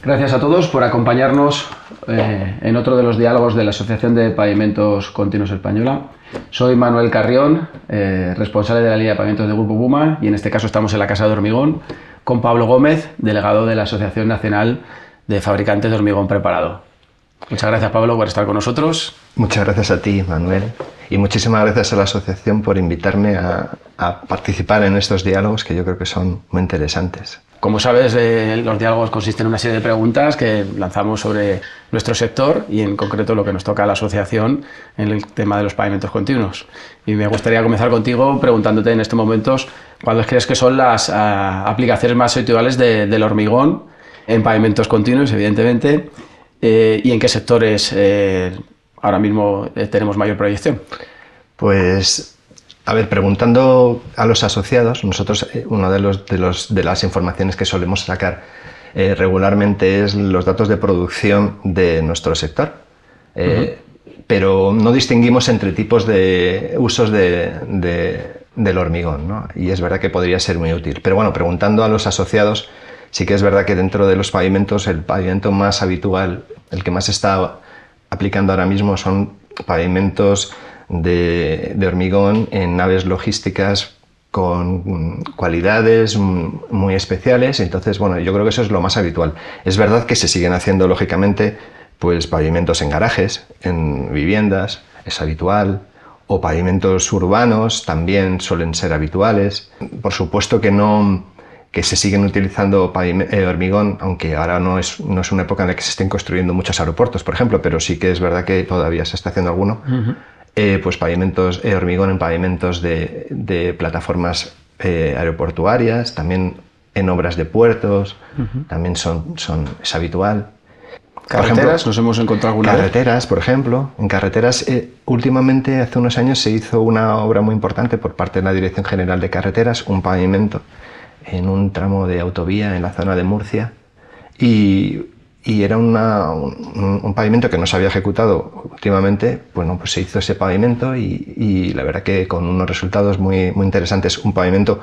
Gracias a todos por acompañarnos en otro de los diálogos de la Asociación de Pavimentos Continuos Española. Soy Manuel Carrión, responsable de la línea de pavimentos de Grupo Puma, y en este caso estamos en la Casa de Hormigón con Pablo Gómez, delegado de la Asociación Nacional de Fabricantes de Hormigón Preparado. Muchas gracias, Pablo, por estar con nosotros. Muchas gracias a ti, Manuel, y muchísimas gracias a la asociación por invitarme a participar en estos diálogos que yo creo que son muy interesantes. Como sabes, los diálogos consisten en una serie de preguntas que lanzamos sobre nuestro sector y en concreto lo que nos toca a la asociación en el tema de los pavimentos continuos. Y me gustaría comenzar contigo preguntándote en estos momentos cuáles crees que son las aplicaciones más habituales del hormigón en pavimentos continuos, evidentemente, y en qué sectores ahora mismo tenemos mayor proyección. Pues, a ver, preguntando a los asociados, nosotros una de las informaciones que solemos sacar regularmente es los datos de producción de nuestro sector. Pero no distinguimos entre tipos de usos del hormigón, ¿no? Y es verdad que podría ser muy útil. Pero bueno, preguntando a los asociados, sí que es verdad que dentro de los pavimentos, el pavimento más habitual, el que más se está aplicando ahora mismo son pavimentos de hormigón en naves logísticas con cualidades muy especiales. Entonces, bueno, yo creo que eso es lo más habitual. Es verdad que se siguen haciendo, lógicamente, pues pavimentos en garajes, en viviendas, es habitual, o pavimentos urbanos también suelen ser habituales. Por supuesto que se siguen utilizando hormigón, aunque ahora no es una época en la que se estén construyendo muchos aeropuertos, por ejemplo, pero sí que es verdad que todavía se está haciendo alguno. Pues pavimentos, hormigón en pavimentos de plataformas aeroportuarias, también en obras de puertos, también es habitual. ¿Carreteras? ¿Nos hemos encontrado alguna Carreteras, por ejemplo. En carreteras, últimamente, hace unos años, se hizo una obra muy importante por parte de la Dirección General de Carreteras, un pavimento en un tramo de autovía en la zona de Murcia, y era un pavimento que no se había ejecutado últimamente. Bueno, pues se hizo ese pavimento y la verdad que con unos resultados muy, muy interesantes. Un pavimento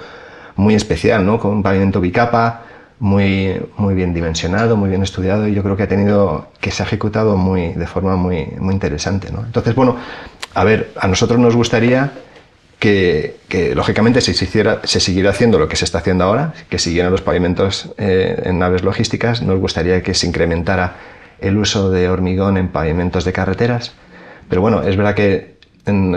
muy especial, ¿no? Con un pavimento bicapa, muy bien dimensionado, muy bien estudiado, y yo creo que se ha ejecutado de forma muy, muy interesante, ¿no? Entonces, bueno, a ver, a nosotros nos gustaría que lógicamente se siguiera haciendo lo que se está haciendo ahora, que siguieran los pavimentos en naves logísticas. Nos gustaría que se incrementara el uso de hormigón en pavimentos de carreteras, pero bueno, es verdad que en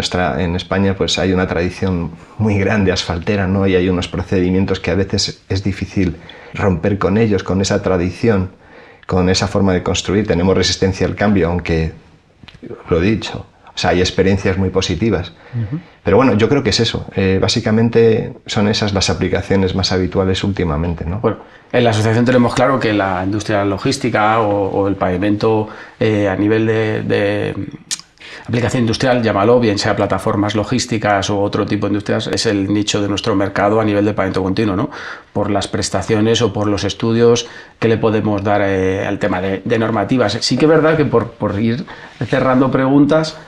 España pues hay una tradición muy grande asfaltera, ¿no? Y hay unos procedimientos que a veces es difícil romper con ellos, con esa tradición, con esa forma de construir. Tenemos resistencia al cambio, aunque, lo he dicho, o sea, hay experiencias muy positivas. Pero bueno, yo creo que es eso. Básicamente son esas las aplicaciones más habituales últimamente, ¿no? Bueno, en la asociación tenemos claro que la industria logística o el pavimento a nivel de aplicación industrial, llámalo, bien sea plataformas logísticas o otro tipo de industrias, es el nicho de nuestro mercado a nivel de pavimento continuo, ¿no? Por las prestaciones o por los estudios que le podemos dar al tema de normativas. Sí que es verdad que por ir cerrando preguntas,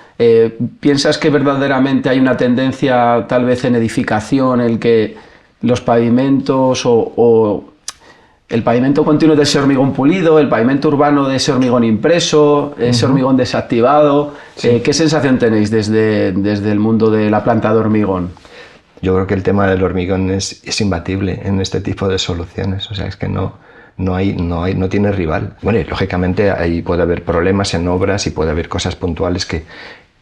¿piensas que verdaderamente hay una tendencia tal vez en edificación en el que los pavimentos o el pavimento continuo de ese hormigón pulido, el pavimento urbano de ese hormigón impreso, ese hormigón desactivado? Sí. ¿Qué sensación tenéis desde el mundo de la planta de hormigón? Yo creo que el tema del hormigón es imbatible en este tipo de soluciones. O sea, es que no tiene rival. Bueno, y lógicamente ahí puede haber problemas en obras y puede haber cosas puntuales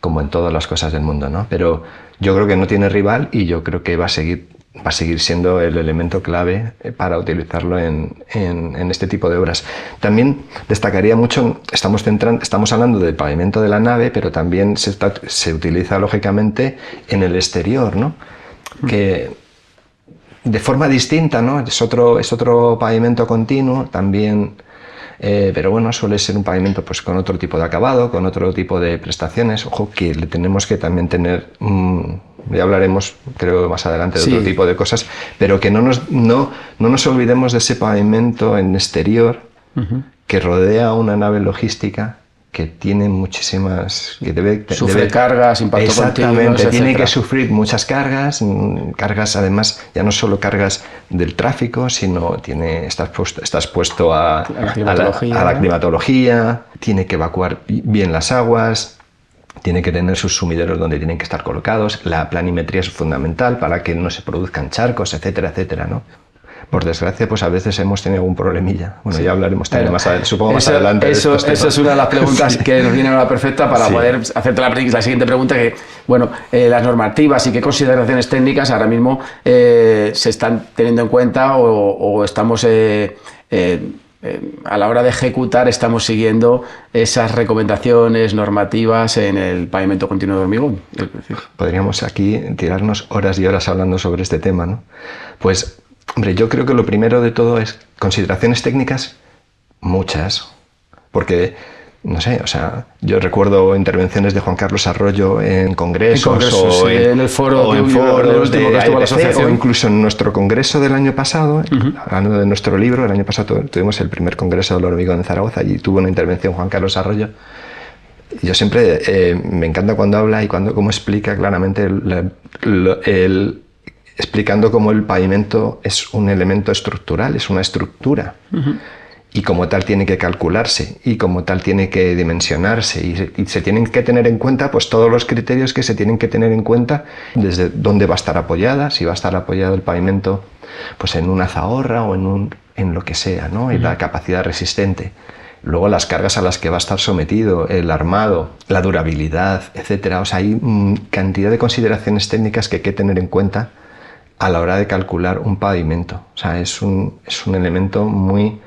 como en todas las cosas del mundo, ¿no? Pero yo creo que no tiene rival, y yo creo que va a seguir siendo el elemento clave para utilizarlo en este tipo de obras. También destacaría mucho, estamos hablando del pavimento de la nave, pero también se utiliza lógicamente en el exterior, ¿no? Que de forma distinta, ¿no? Es otro pavimento continuo también, pero bueno, suele ser un pavimento pues con otro tipo de acabado, con otro tipo de prestaciones. Ojo, que le tenemos que también tener, ya hablaremos creo más adelante de otro tipo de cosas, pero que no nos olvidemos de ese pavimento en exterior que rodea una nave logística, que tiene muchísimas... que Sufre cargas, impacto continuo. Exactamente, tiene que sufrir muchas cargas, además, ya no solo cargas del tráfico, sino estás puesto a la climatología, tiene que evacuar bien las aguas, tiene que tener sus sumideros donde tienen que estar colocados, la planimetría es fundamental para que no se produzcan charcos, etcétera, etcétera, ¿no? Por desgracia, pues a veces hemos tenido algún problemilla. Bueno, sí. Ya hablaremos también supongo más adelante. Eso es una de las preguntas que nos viene a la perfecta para poder hacerte la siguiente pregunta, que, bueno, las normativas y qué consideraciones técnicas ahora mismo se están teniendo en cuenta o estamos... a la hora de ejecutar estamos siguiendo esas recomendaciones normativas en el pavimento continuo de hormigón. Podríamos aquí tirarnos horas y horas hablando sobre este tema, ¿no? Pues... Hombre, yo creo que lo primero de todo es consideraciones técnicas, muchas, porque, no sé, o sea, yo recuerdo intervenciones de Juan Carlos Arroyo en congresos o en el foro, en foros de AEPC, o incluso en nuestro congreso del año pasado, hablando de nuestro libro, el año pasado tuvimos el primer congreso del hormigón en Zaragoza y tuvo una intervención Juan Carlos Arroyo. Yo siempre me encanta cuando habla y cómo explica claramente explicando cómo el pavimento es un elemento estructural, es una estructura, y como tal tiene que calcularse, y como tal tiene que dimensionarse, y se tienen que tener en cuenta pues todos los criterios que se tienen que tener en cuenta, desde dónde va a estar apoyada, si va a estar apoyado el pavimento pues en una zahorra o en lo que sea, ¿no? Y la capacidad resistente. Luego las cargas a las que va a estar sometido, el armado, la durabilidad, etcétera. O sea, hay cantidad de consideraciones técnicas que hay que tener en cuenta a la hora de calcular un pavimento. O sea, es un elemento muy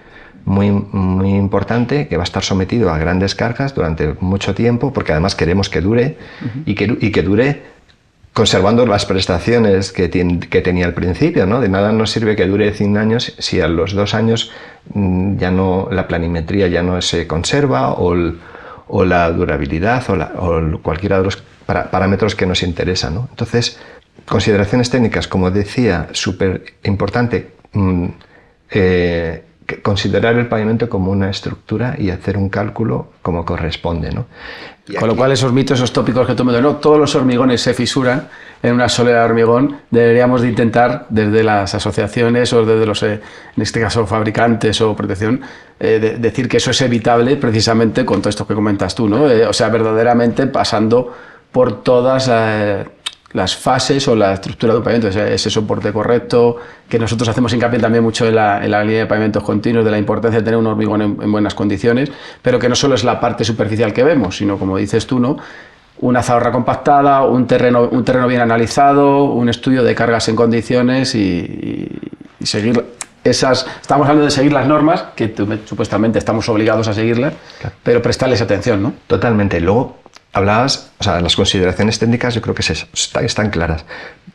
importante que va a estar sometido a grandes cargas durante mucho tiempo, porque además queremos que dure y que dure conservando las prestaciones que tenía al principio, ¿no? De nada nos sirve que dure 100 años si a los 2 años ya no, la planimetría ya no se conserva o la durabilidad o cualquiera de los parámetros que nos interesan, ¿no? Entonces, consideraciones técnicas, como decía, súper importante, considerar el pavimento como una estructura y hacer un cálculo como corresponde, ¿no? Con lo cual esos mitos, esos tópicos que tú me das, no, todos los hormigones se fisuran en una solera de hormigón, deberíamos de intentar desde las asociaciones o desde los, en este caso, fabricantes o protección, decir que eso es evitable precisamente con todo esto que comentas tú, ¿no? O sea, verdaderamente pasando por todas las fases o la estructura de un pavimento, ese soporte correcto, que nosotros hacemos hincapié también mucho en la línea de pavimentos continuos, de la importancia de tener un hormigón en buenas condiciones, pero que no solo es la parte superficial que vemos, sino, como dices tú, ¿no? Una zahorra compactada, un terreno bien analizado, un estudio de cargas en condiciones y seguir esas... Estamos hablando de seguir las normas, que supuestamente estamos obligados a seguirlas, claro, pero prestarles atención, ¿no? Totalmente. Luego hablabas, o sea, las consideraciones técnicas yo creo que están claras,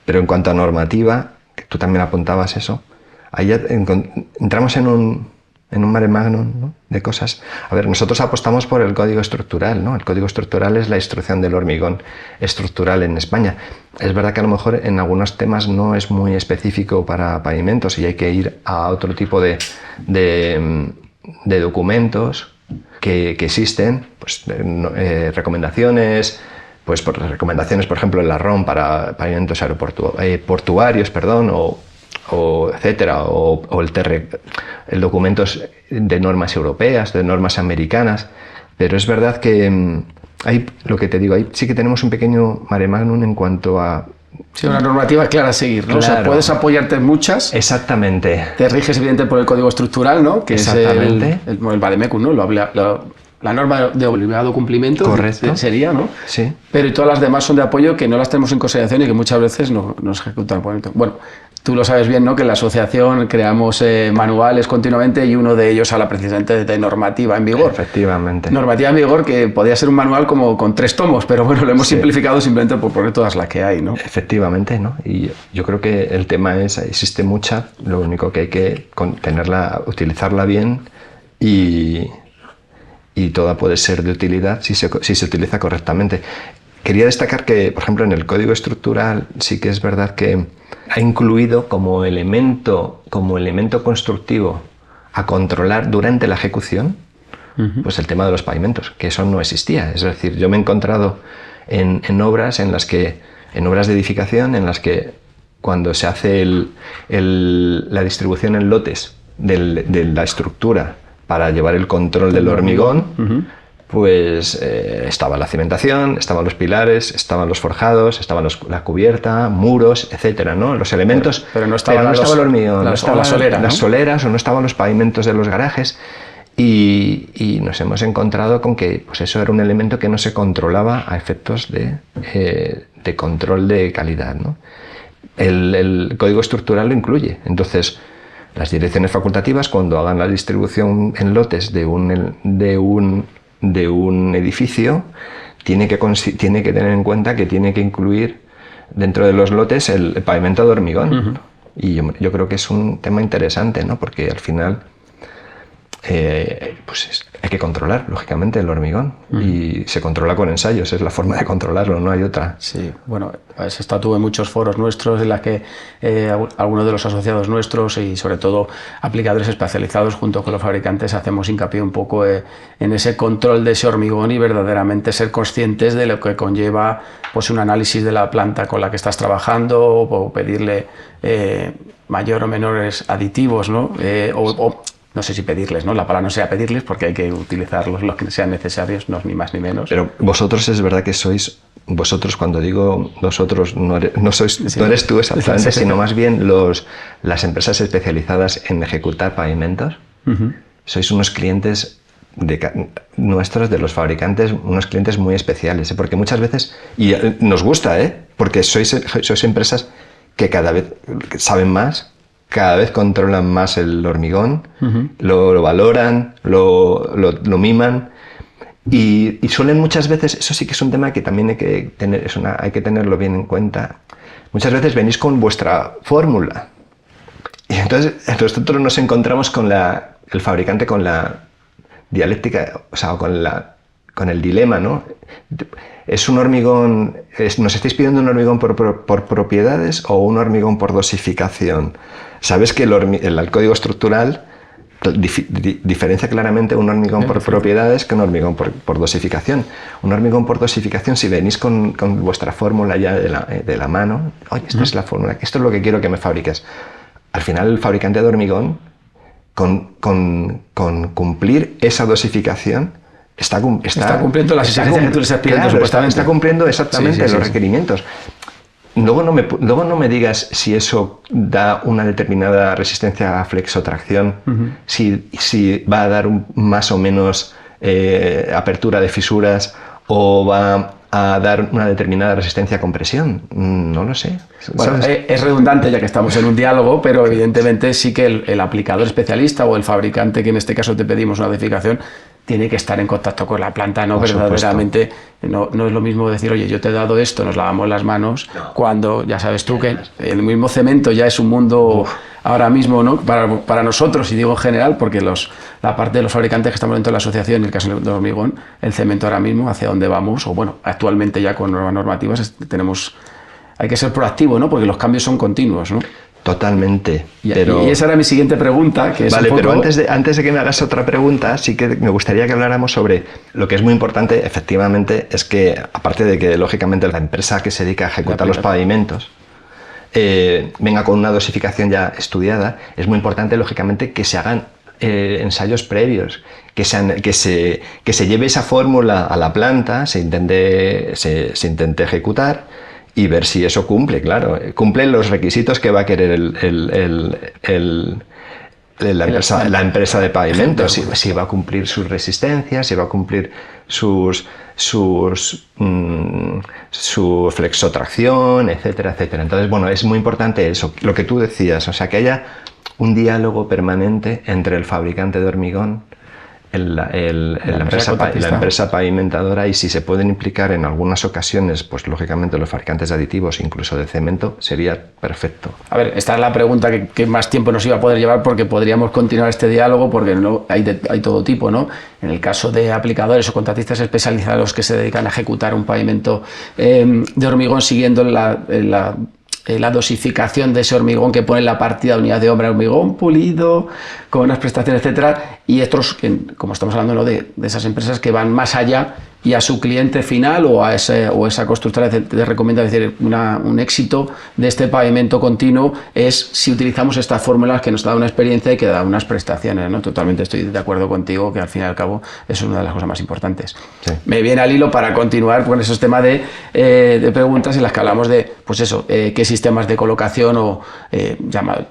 pero en cuanto a normativa, que tú también apuntabas eso, ahí ya entramos en un mare magnum, ¿no? De cosas. A ver, nosotros apostamos por el código estructural, ¿no? El código estructural es la instrucción del hormigón estructural en España. Es verdad que a lo mejor en algunos temas no es muy específico para pavimentos y hay que ir a otro tipo de documentos que existen, pues recomendaciones, pues recomendaciones, por ejemplo, en la ROM para pavimentos portuarios, o etcétera, o el documentos de normas europeas, de normas americanas, pero es verdad que hay, lo que te digo, ahí sí que tenemos un pequeño mare magnum en cuanto a... Sí, una normativa clara a seguir, ¿no? Claro. O sea, puedes apoyarte en muchas. Exactamente. Te riges, evidentemente, por el código estructural, ¿no? Que es el Vademecum, ¿no? La norma de obligado cumplimiento. Correcto. Sería, ¿no? Sí. Pero y todas las demás son de apoyo que no las tenemos en consideración y que muchas veces no se ejecutan. Bueno, tú lo sabes bien, ¿no? Que en la asociación creamos manuales continuamente y uno de ellos habla precisamente de normativa en vigor. Efectivamente. Normativa en vigor que podría ser un manual como con 3 tomos, pero bueno, lo hemos simplificado simplemente por poner todas las que hay, ¿no? Efectivamente, ¿no? Y yo creo que el tema es, existe mucha, lo único que hay que utilizarla bien y toda puede ser de utilidad si se utiliza correctamente. Quería destacar que, por ejemplo, en el código estructural sí que es verdad que ha incluido como elemento constructivo a controlar durante la ejecución, pues el tema de los pavimentos, que eso no existía. Es decir, yo me he encontrado en obras en obras de edificación en las que cuando se hace la distribución en lotes de la estructura para llevar el control del hormigón, pues estaba la cimentación, estaban los pilares, estaban los forjados, estaban la cubierta, muros, etcétera, ¿no? Los elementos, pero no estaba el hormigón, no estaban las ¿no? soleras, o no estaban los pavimentos de los garajes. Y nos hemos encontrado con que pues eso era un elemento que no se controlaba a efectos de control de calidad, ¿no? El código estructural lo incluye. Entonces, las direcciones facultativas, cuando hagan la distribución en lotes de un edificio, tiene que tener en cuenta que tiene que incluir dentro de los lotes el pavimento de hormigón. Y yo creo que es un tema interesante, ¿no? Porque al final pues hay que controlar, lógicamente, el hormigón. Y se controla con ensayos, es la forma de controlarlo, no hay otra. Sí, bueno, has estado tú en muchos foros nuestros en las que algunos de los asociados nuestros y sobre todo aplicadores especializados junto con los fabricantes hacemos hincapié un poco en ese control de ese hormigón y verdaderamente ser conscientes de lo que conlleva pues un análisis de la planta con la que estás trabajando o pedirle mayor o menores aditivos, ¿no? No sé si pedirles, ¿no? La palabra no sea pedirles porque hay que utilizarlos los que sean necesarios, no ni más ni menos. Pero vosotros es verdad que vosotros, cuando digo vosotros, no eres tú exactamente, sino más bien las empresas especializadas en ejecutar pavimentos. Sois unos clientes nuestros, de los fabricantes, unos clientes muy especiales, ¿eh? Porque muchas veces, y nos gusta, porque sois empresas que cada vez saben más, cada vez controlan más el hormigón, lo valoran, lo miman y suelen muchas veces, eso sí que es un tema que también hay que tenerlo bien en cuenta. Muchas veces venís con vuestra fórmula y entonces nosotros nos encontramos con el fabricante con la dialéctica, o sea, con el dilema, ¿no? ¿Es un hormigón, nos estáis pidiendo un hormigón por propiedades o un hormigón por dosificación? Sabes que el código estructural diferencia claramente un hormigón por propiedades que un hormigón por dosificación. Un hormigón por dosificación, si venís con vuestra fórmula ya de la mano, oye, esta es la fórmula, esto es lo que quiero que me fabriques. Al final el fabricante de hormigón, con cumplir esa dosificación, está cumpliendo las exigencias que tú les has pedido, claro, supuestamente. Está cumpliendo exactamente los requerimientos. Luego no me digas si eso da una determinada resistencia a flexotracción, si va a dar más o menos apertura de fisuras o va a dar una determinada resistencia a compresión. No lo sé. Bueno, es redundante ya que estamos en un diálogo, pero evidentemente sí que el aplicador especialista o el fabricante, que en este caso te pedimos una dosificación, tiene que estar en contacto con la planta, ¿no? Verdaderamente no es lo mismo decir, oye, yo te he dado esto, nos lavamos las manos, cuando ya sabes tú que el mismo cemento ya es un mundo ahora mismo, ¿no? Para nosotros, y digo en general, porque la parte de los fabricantes que estamos dentro de la asociación, en el caso del hormigón, el cemento ahora mismo, hacia dónde vamos, o bueno, actualmente ya con nuevas normativas hay que ser proactivo, ¿no? Porque los cambios son continuos, ¿no? Totalmente. Y esa era mi siguiente pregunta, que es vale, un poco... pero antes de que me hagas otra pregunta, sí que me gustaría que habláramos sobre lo que es muy importante, efectivamente, es que, aparte de que, lógicamente, la empresa que se dedica a ejecutar los pavimentos venga con una dosificación ya estudiada, es muy importante, lógicamente, que se hagan ensayos previos, que se lleve esa fórmula a la planta, se intente ejecutar y ver si eso cumple, claro. Cumple los requisitos que va a querer la empresa de pavimentos, si va a cumplir sus resistencias, si va a cumplir su flexotracción, etcétera, etcétera. Entonces, bueno, es muy importante eso, lo que tú decías, o sea, que haya un diálogo permanente entre el fabricante de hormigón, la empresa pavimentadora, y si se pueden implicar en algunas ocasiones, pues lógicamente los fabricantes de aditivos, incluso de cemento, sería perfecto. A ver, esta es la pregunta que más tiempo nos iba a poder llevar, porque podríamos continuar este diálogo, porque hay todo tipo, ¿no? En el caso de aplicadores o contratistas especializados que se dedican a ejecutar un pavimento de hormigón siguiendo la dosificación de ese hormigón que pone en la partida de unidad de obra, hormigón pulido, con unas prestaciones, etcétera, y otros, como estamos hablando, ¿no?, de esas empresas que van más allá y a su cliente final o a esa constructora te recomienda, decir, un éxito de este pavimento continuo es si utilizamos estas fórmulas que nos da una experiencia y que da unas prestaciones, ¿no? Totalmente estoy de acuerdo contigo que al fin y al cabo eso es una de las cosas más importantes. Sí. Me viene al hilo para continuar con esos temas de preguntas en las que hablamos de, pues eso, qué sistemas de colocación o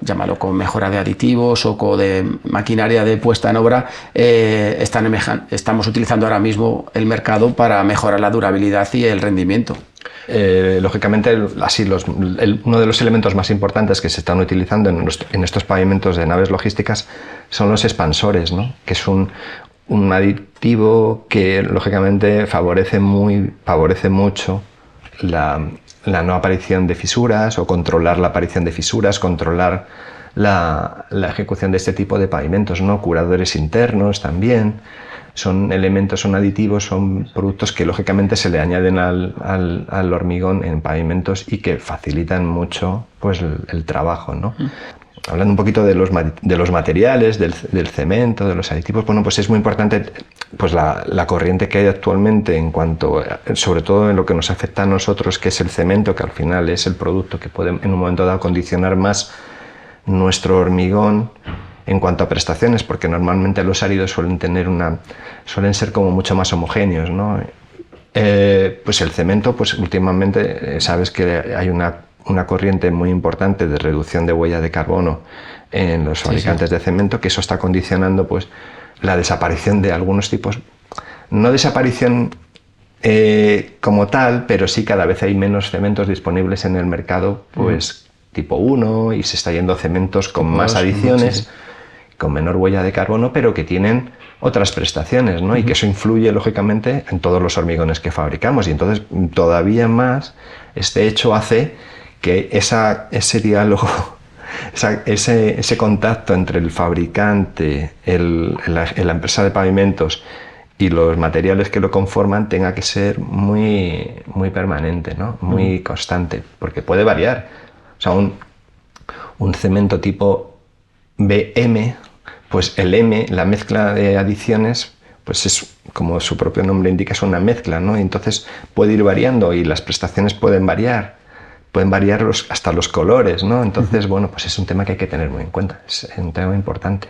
llámalo con mejora de aditivos o de maquinaria de puesta en obra estamos utilizando ahora mismo el mercado para mejorar la durabilidad y el rendimiento. Lógicamente, uno de los elementos más importantes que se están utilizando en estos pavimentos de naves logísticas son los expansores, ¿no? Que es un aditivo que lógicamente favorece mucho la no aparición de fisuras o controlar la aparición de fisuras, controlar la ejecución de este tipo de pavimentos, ¿no? Curadores internos también. Son elementos, son aditivos, son productos que lógicamente se le añaden al hormigón en pavimentos y que facilitan mucho, pues, el trabajo, ¿no? Hablando un poquito de los materiales, del cemento, de los aditivos, bueno, pues es muy importante, pues, la corriente que hay actualmente en cuanto, sobre todo en lo que nos afecta a nosotros, que es el cemento, que al final es el producto que puede en un momento dado condicionar más nuestro hormigón en cuanto a prestaciones, porque normalmente los áridos suelen ser como mucho más homogéneos, ¿no? Pues el cemento, pues últimamente sabes que hay una corriente muy importante de reducción de huella de carbono en los fabricantes de cemento, que eso está condicionando, pues, la desaparición de algunos tipos, no desaparición como tal, pero sí cada vez hay menos cementos disponibles en el mercado, pues tipo 1, y se está yendo cementos con más adiciones, con menor huella de carbono, pero que tienen otras prestaciones, ¿no? Y que eso influye lógicamente en todos los hormigones que fabricamos, y entonces todavía más este hecho hace que ese diálogo, ese contacto entre el fabricante, la empresa de pavimentos y los materiales que lo conforman tenga que ser muy, muy permanente, ¿no? Muy constante, porque puede variar. O sea, un cemento tipo BM, pues el M, la mezcla de adiciones, pues es, como su propio nombre indica, es una mezcla, ¿no? Y entonces puede ir variando y las prestaciones pueden variar hasta los colores, ¿no? Entonces, bueno, pues es un tema que hay que tener muy en cuenta, es un tema importante.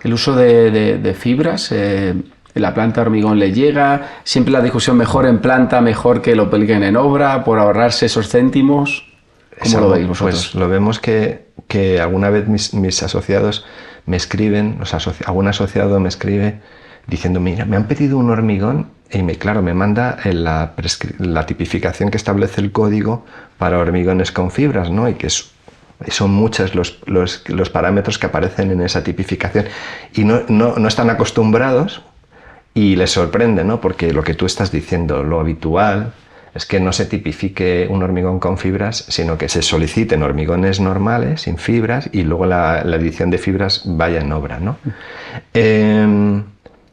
El uso de fibras, la planta de hormigón le llega, siempre la discusión mejor en planta, mejor que lo apliquen en obra, por ahorrarse esos céntimos. ¿Cómo lo veis vosotros? Pues lo vemos que alguna vez mis asociados me escriben, algún asociado me escribe diciendo, mira, me han pedido un hormigón y me manda la tipificación que establece el código para hormigones con fibras, ¿no? Y que son muchos los parámetros que aparecen en esa tipificación y no están acostumbrados y les sorprende, ¿no? Porque lo que tú estás diciendo, lo habitual es que no se tipifique un hormigón con fibras, sino que se soliciten hormigones normales, sin fibras, y luego la adición de fibras vaya en obra, ¿no?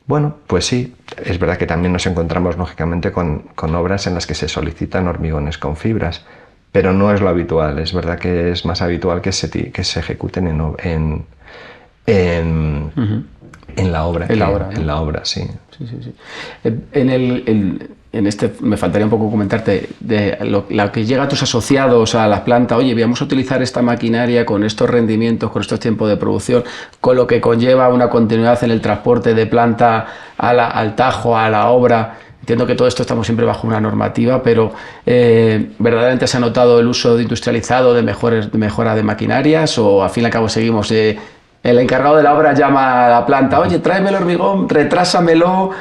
Bueno, pues sí, es verdad que también nos encontramos lógicamente con obras en las que se solicitan hormigones con fibras, pero no es lo habitual. Es verdad que es más habitual que se ejecuten en la obra. En la obra, sí. Sí. En este me faltaría un poco comentarte de lo que llega a tus asociados a la planta. Oye, vamos a utilizar esta maquinaria con estos rendimientos, con estos tiempos de producción, con lo que conlleva una continuidad en el transporte de planta al tajo, a la obra. Entiendo que todo esto estamos siempre bajo una normativa, pero ¿verdaderamente se ha notado el uso industrializado de mejora de maquinarias o al fin y al cabo seguimos? El encargado de la obra llama a la planta, oye, tráeme el hormigón, retrásamelo,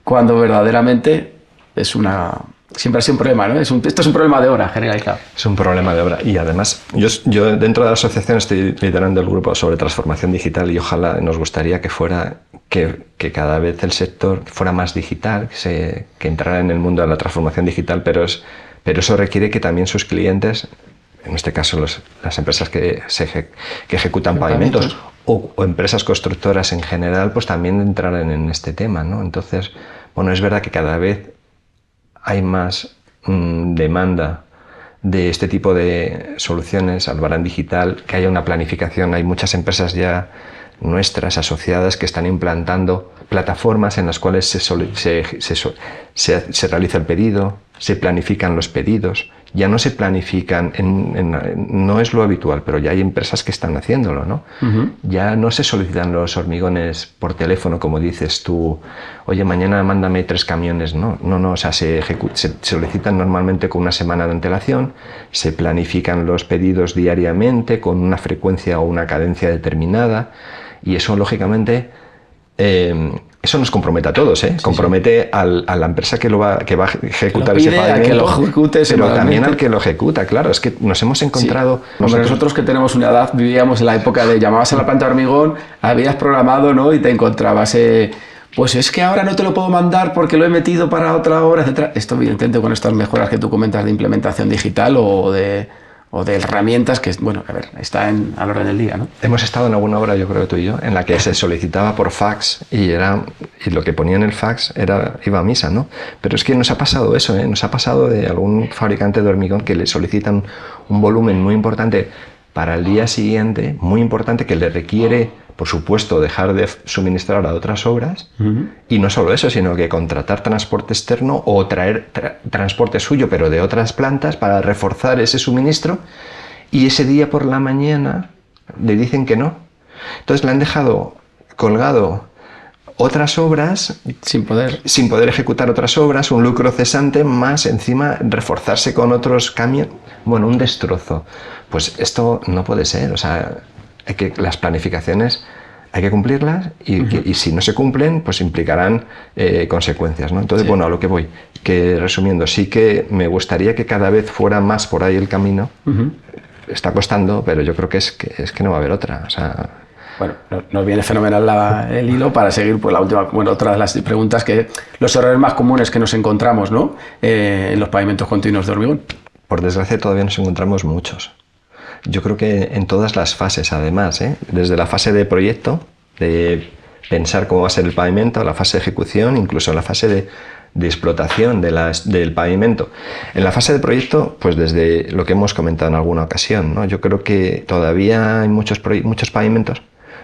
cuando verdaderamente siempre ha sido un problema, ¿no? Esto es un problema de obra generalizado. Es un problema de obra y además yo dentro de la asociación estoy liderando el grupo sobre transformación digital y ojalá nos gustaría que cada vez el sector fuera más digital, que entrara en el mundo de la transformación digital, pero eso requiere que también sus clientes, en este caso las empresas que ejecutan pavimentos o empresas constructoras en general, pues también entraran en este tema, ¿no? Entonces, bueno, es verdad que cada vez hay más demanda de este tipo de soluciones, Albarán Digital, que haya una planificación. Hay muchas empresas ya nuestras asociadas que están implantando plataformas en las cuales se realiza el pedido, se planifican los pedidos. Ya no se planifican, no es lo habitual, pero ya hay empresas que están haciéndolo, ¿no? Ya no se solicitan los hormigones por teléfono, como dices tú, oye, mañana mándame 3 camiones, no, o sea, se solicitan normalmente con una semana de antelación, se planifican los pedidos diariamente con una frecuencia o una cadencia determinada, y eso, lógicamente, eso nos compromete a todos, ¿eh? Compromete a la empresa que va a ejecutar ese pavimento, que lo ejecute, pero también al que lo ejecuta, claro. Es que nos hemos encontrado... Sí. Nosotros que tenemos una edad, vivíamos en la época de llamabas a la planta de hormigón, habías programado, ¿no? Y te encontrabas... pues es que ahora no te lo puedo mandar porque lo he metido para otra hora, etcétera. Esto, evidentemente, con estas mejoras que tú comentas de implementación digital o de herramientas que, bueno, a ver, está al orden del día, ¿no? Hemos estado en alguna obra, yo creo, tú y yo, en la que se solicitaba por fax y lo que ponía en el fax iba a misa, ¿no? Pero es que nos ha pasado eso, ¿eh? Nos ha pasado de algún fabricante de hormigón que le solicitan un volumen muy importante para el día siguiente, muy importante, que le requiere, por supuesto, dejar de suministrar a otras obras, y no solo eso, sino que contratar transporte externo o traer transporte suyo, pero de otras plantas, para reforzar ese suministro, y ese día por la mañana le dicen que no. Entonces le han dejado colgado otras obras sin poder ejecutar otras obras, un lucro cesante, más encima reforzarse con otros camiones. Bueno, un destrozo. Pues esto no puede ser, o sea, las planificaciones hay que cumplirlas y si no se cumplen, pues implicarán consecuencias, ¿no? Entonces, bueno, a lo que voy, que resumiendo, sí que me gustaría que cada vez fuera más por ahí el camino. Está costando, pero yo creo que es que no va a haber otra, o sea... Bueno, nos viene fenomenal el hilo para seguir pues la última, otra de las preguntas, que los errores más comunes que nos encontramos, ¿no? En los pavimentos continuos de hormigón. Por desgracia todavía nos encontramos muchos. Yo creo que en todas las fases, además, desde la fase de proyecto, de pensar cómo va a ser el pavimento, a la fase de ejecución, incluso en la fase de explotación del pavimento. En la fase de proyecto, pues desde lo que hemos comentado en alguna ocasión, ¿no? Yo creo que todavía hay muchos pavimentos,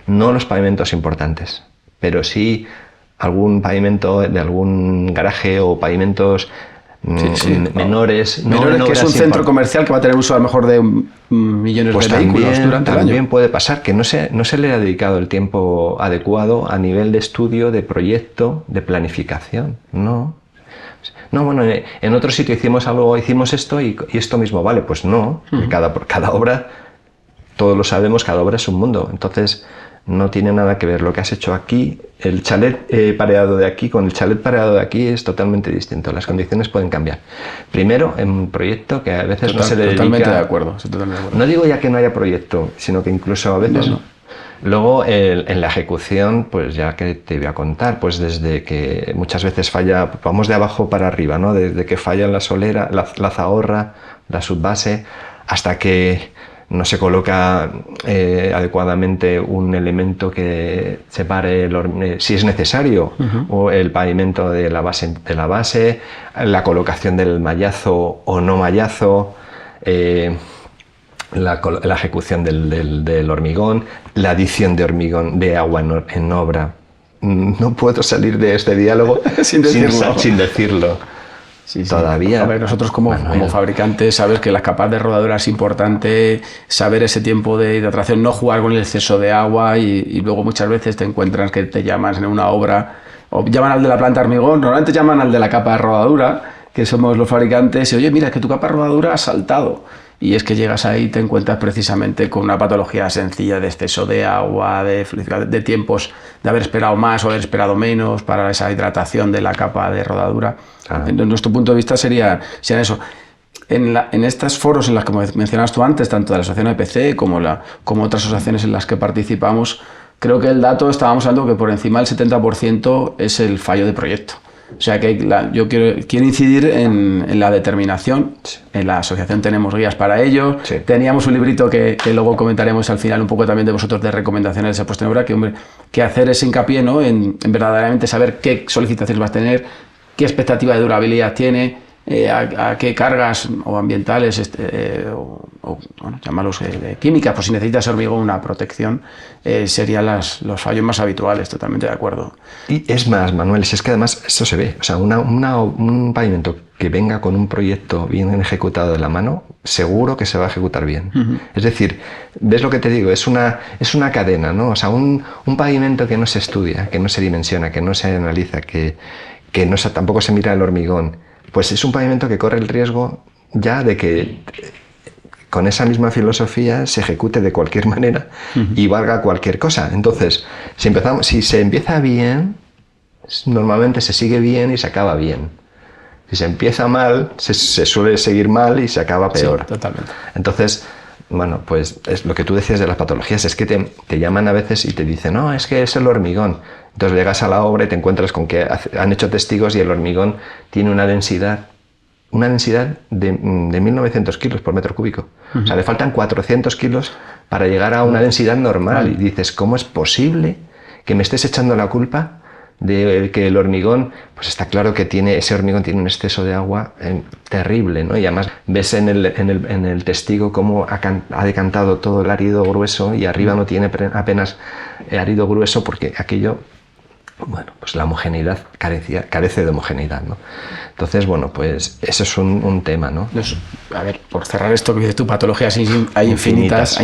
no los pavimentos importantes, pero sí algún pavimento de algún garaje o pavimentos menores. Menores, que es un centro comercial que va a tener uso a lo mejor de millones pues de vehículos durante el año. También puede pasar que no se le ha dedicado el tiempo adecuado a nivel de estudio, de proyecto, de planificación. No, bueno, en otro sitio hicimos esto y esto mismo vale. Pues no, cada obra, todos lo sabemos, cada obra es un mundo. Entonces, no tiene nada que ver lo que has hecho aquí, el chalet pareado de aquí con el chalet pareado de aquí es totalmente distinto, las condiciones pueden cambiar. Primero, en un proyecto que a veces no se le dedica... Totalmente de acuerdo. No digo ya que no haya proyecto, sino que incluso a veces... No. Luego, en la ejecución, pues ya que te voy a contar, pues desde que muchas veces falla, vamos de abajo para arriba, ¿no? Desde que falla la solera, la zahorra, la subbase, hasta que no se coloca adecuadamente un elemento que separe, si es necesario, o el pavimento de la base, la colocación del mallazo o no mallazo, la ejecución del hormigón, la adición de hormigón, de agua en obra. No puedo salir de este diálogo sin decirlo. Sí. Todavía. A ver, nosotros como fabricantes sabes que la capa de rodadura es importante, saber ese tiempo de hidratación, no jugar con el exceso de agua y luego muchas veces te encuentras que te llaman en una obra o llaman al de la planta de hormigón, normalmente llaman al de la capa de rodadura, que somos los fabricantes, y oye, mira, que tu capa de rodadura ha saltado. Y es que llegas ahí y te encuentras precisamente con una patología sencilla de exceso de agua, de tiempos de haber esperado más o haber esperado menos para esa hidratación de la capa de rodadura. En nuestro punto de vista serían eso. En estos foros en los que mencionabas tú antes, tanto de la asociación EPC como otras asociaciones en las que participamos, creo que el dato, estábamos hablando que por encima del 70% es el fallo de proyecto. O sea que yo quiero incidir en la determinación. Sí. En la asociación tenemos guías para ello. Sí. Teníamos un librito que luego comentaremos al final un poco también de vosotros de recomendaciones de puesta en obra, que hacer ese hincapié, ¿no? en verdaderamente saber qué solicitaciones vas a tener, qué expectativa de durabilidad tiene, a qué cargas o ambientales bueno, llámalos químicas, pues si necesitas hormigón una protección, serían los fallos más habituales, totalmente de acuerdo. Y es más, Manuel, si es que además esto se ve, o sea, un pavimento que venga con un proyecto bien ejecutado de la mano, seguro que se va a ejecutar bien. Es decir, ¿ves lo que te digo? Es una cadena, ¿no? O sea, un pavimento que no se estudia, que no se dimensiona, que no se analiza, que tampoco se mira el hormigón, pues es un pavimento que corre el riesgo ya de que con esa misma filosofía se ejecute de cualquier manera y valga cualquier cosa. Entonces, si se empieza bien, normalmente se sigue bien y se acaba bien. Si se empieza mal, se suele seguir mal y se acaba peor. Sí, totalmente. Entonces, bueno, pues es lo que tú decías de las patologías, es que te llaman a veces y te dicen, no, es que es el hormigón. Entonces llegas a la obra y te encuentras con que han hecho testigos y el hormigón tiene una densidad de 1.900 kilos por metro cúbico. O sea, le faltan 400 kilos para llegar a una densidad normal. Y dices, ¿cómo es posible que me estés echando la culpa de que el hormigón, pues está claro que ese hormigón tiene un exceso de agua terrible, ¿no? Y además ves en el testigo cómo ha decantado todo el árido grueso y arriba no tiene apenas árido grueso porque aquello, bueno, pues la homogeneidad carece de homogeneidad, ¿no? Entonces, bueno, pues eso es un tema, ¿no? A ver, por cerrar esto que dices tú, patologías hay infinitas,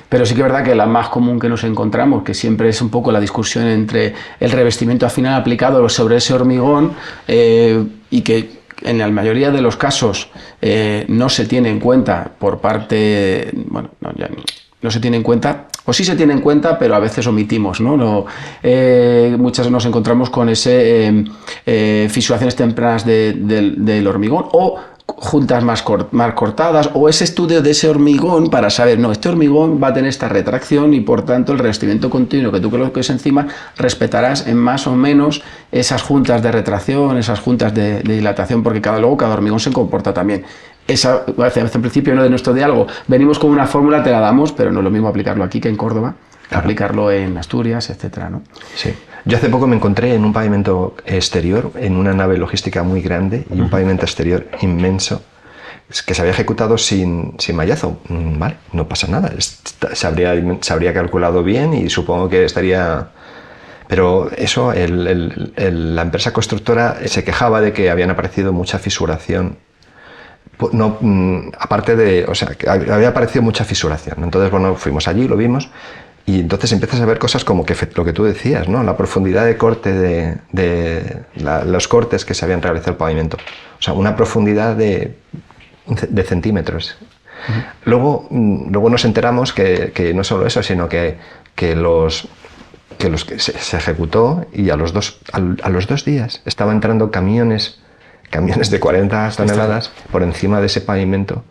pero sí que es verdad que la más común que nos encontramos, que siempre es un poco la discusión entre el revestimiento al final aplicado sobre ese hormigón y que en la mayoría de los casos no se tiene en cuenta por parte, bueno, no se tiene en cuenta, o sí se tiene en cuenta, pero a veces omitimos, ¿no? Muchas nos encontramos con ese fisuraciones tempranas del hormigón o juntas más cortadas, o ese estudio de ese hormigón para saber, no, este hormigón va a tener esta retracción y por tanto el revestimiento continuo que tú coloques encima respetarás en más o menos esas juntas de retracción, esas juntas de dilatación, porque cada hormigón se comporta también. Hacia el principio, ¿no?, de nuestro diálogo venimos con una fórmula, te la damos, pero no es lo mismo aplicarlo aquí que en Córdoba, aplicarlo en Asturias, etcétera, ¿no? Sí. Yo hace poco me encontré en un pavimento exterior, en una nave logística muy grande y un pavimento exterior inmenso que se había ejecutado sin mallazo. Vale, no pasa nada, se habría calculado bien y supongo que estaría... Pero eso, la empresa constructora se quejaba de que habían aparecido mucha fisuración. No, aparte de, o sea, que había aparecido mucha fisuración. Entonces, bueno, fuimos allí, lo vimos, y entonces empiezas a ver cosas como que lo que tú decías, ¿no? La profundidad de corte los cortes que se habían realizado el pavimento. O sea, una profundidad de centímetros. Luego nos enteramos que no solo eso, sino que se ejecutó y a los 2 días estaban entrando camiones de 40 toneladas por encima de ese pavimento,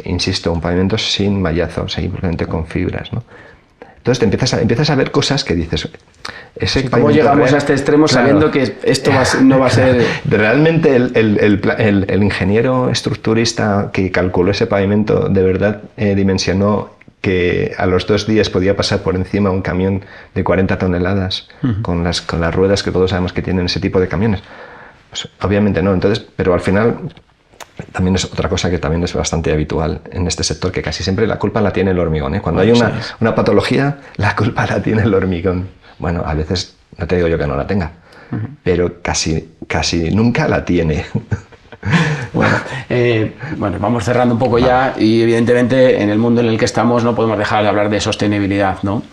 insisto, un pavimento sin mallazo, simplemente con fibras, ¿no? Entonces te empiezas a ver cosas que dices... ¿Cómo llegamos a este extremo sabiendo que esto no va a ser...? Realmente el ingeniero estructurista que calculó ese pavimento de verdad dimensionó que a los 2 días podía pasar por encima un camión de 40 toneladas con las ruedas que todos sabemos que tienen ese tipo de camiones. Pues, obviamente no, entonces, pero al final también es otra cosa que también es bastante habitual en este sector, que casi siempre la culpa la tiene el hormigón, ¿eh? Cuando hay una patología, la culpa la tiene el hormigón. Bueno, a veces no te digo yo que no la tenga, pero casi nunca la tiene. Bueno, vamos cerrando un poco ya, y evidentemente en el mundo en el que estamos no podemos dejar de hablar de sostenibilidad, ¿no?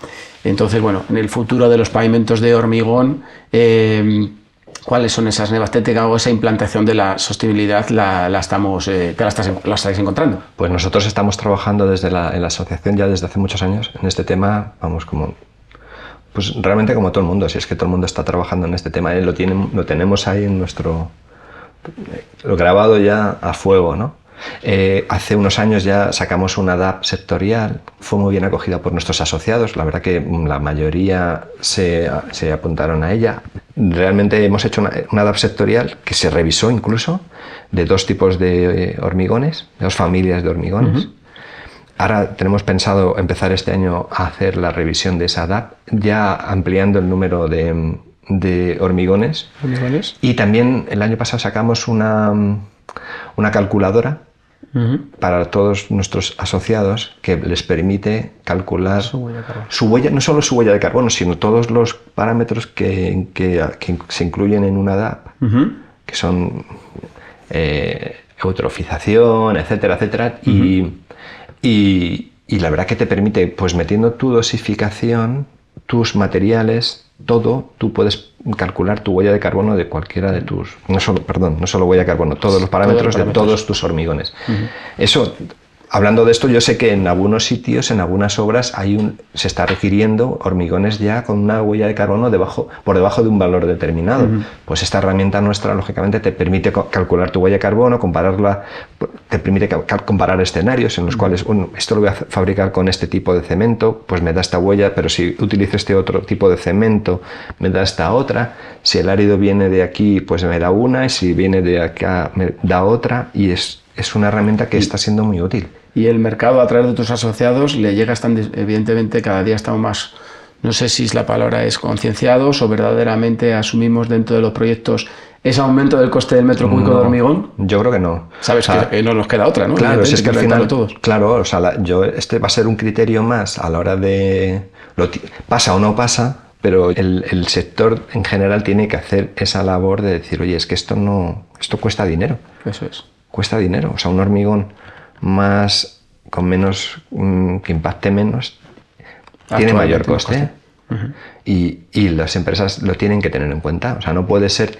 Entonces, bueno, en el futuro de los pavimentos de hormigón, ¿cuáles son esas nuevas técnicas o esa implantación de la sostenibilidad la estáis encontrando? Pues nosotros estamos trabajando en la asociación ya desde hace muchos años en este tema, pues realmente como todo el mundo, si es que todo el mundo está trabajando en este tema, lo tenemos ahí en lo grabado ya a fuego, ¿no? Hace unos años ya sacamos una DAP sectorial, fue muy bien acogida por nuestros asociados, la verdad que la mayoría se apuntaron a ella. Realmente hemos hecho una DAP sectorial que se revisó incluso de 2 tipos de hormigones, de 2 familias de hormigones. Ahora tenemos pensado empezar este año a hacer la revisión de esa DAP, ya ampliando el número de de hormigones. Y también el año pasado sacamos una calculadora para todos nuestros asociados que les permite calcular su huella, no solo su huella de carbono, sino todos los parámetros que se incluyen en una DAP, que son eutrofización, etcétera, etcétera, y la verdad que te permite, pues metiendo tu dosificación, tus materiales, todo, tú puedes calcular tu huella de carbono de cualquiera de tus... no solo huella de carbono, todos los parámetros de todos tus hormigones. Eso, hablando de esto, yo sé que en algunos sitios, en algunas obras, se está requiriendo hormigones ya con una huella de carbono por debajo de un valor determinado. Pues esta herramienta nuestra, lógicamente, te permite calcular tu huella de carbono, compararla, te permite comparar escenarios en los cuales, bueno, esto lo voy a fabricar con este tipo de cemento, pues me da esta huella, pero si utilizo este otro tipo de cemento, me da esta otra. Si el árido viene de aquí, pues me da una, y si viene de acá, me da otra, y es una herramienta que está siendo muy útil. Y el mercado, a través de tus asociados, le llega, evidentemente, cada día estamos más, no sé si la palabra es concienciados o verdaderamente asumimos dentro de los proyectos ese aumento del coste del metro cúbico de hormigón. Yo creo que no. Sabes, o sea, que no nos queda otra, ¿no? Claro, es que al final, claro, o sea, este va a ser un criterio más a la hora de... pasa o no pasa, pero el sector en general tiene que hacer esa labor de decir, oye, es que esto cuesta dinero. Eso es. Cuesta dinero, o sea, un hormigón con menos, que impacte menos, tiene mayor coste. Y las empresas lo tienen que tener en cuenta. O sea, no puede ser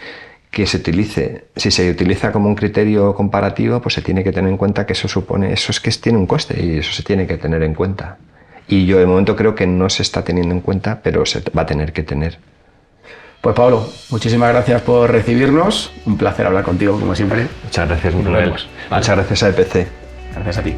que se utilice, si se utiliza como un criterio comparativo, pues se tiene que tener en cuenta que tiene un coste y eso se tiene que tener en cuenta. Y yo de momento creo que no se está teniendo en cuenta, pero se va a tener que tener. Pues Pablo, muchísimas gracias por recibirnos. Un placer hablar contigo, como siempre. Muchas gracias, Manuel. Muchas gracias a EPC. Gracias a ti.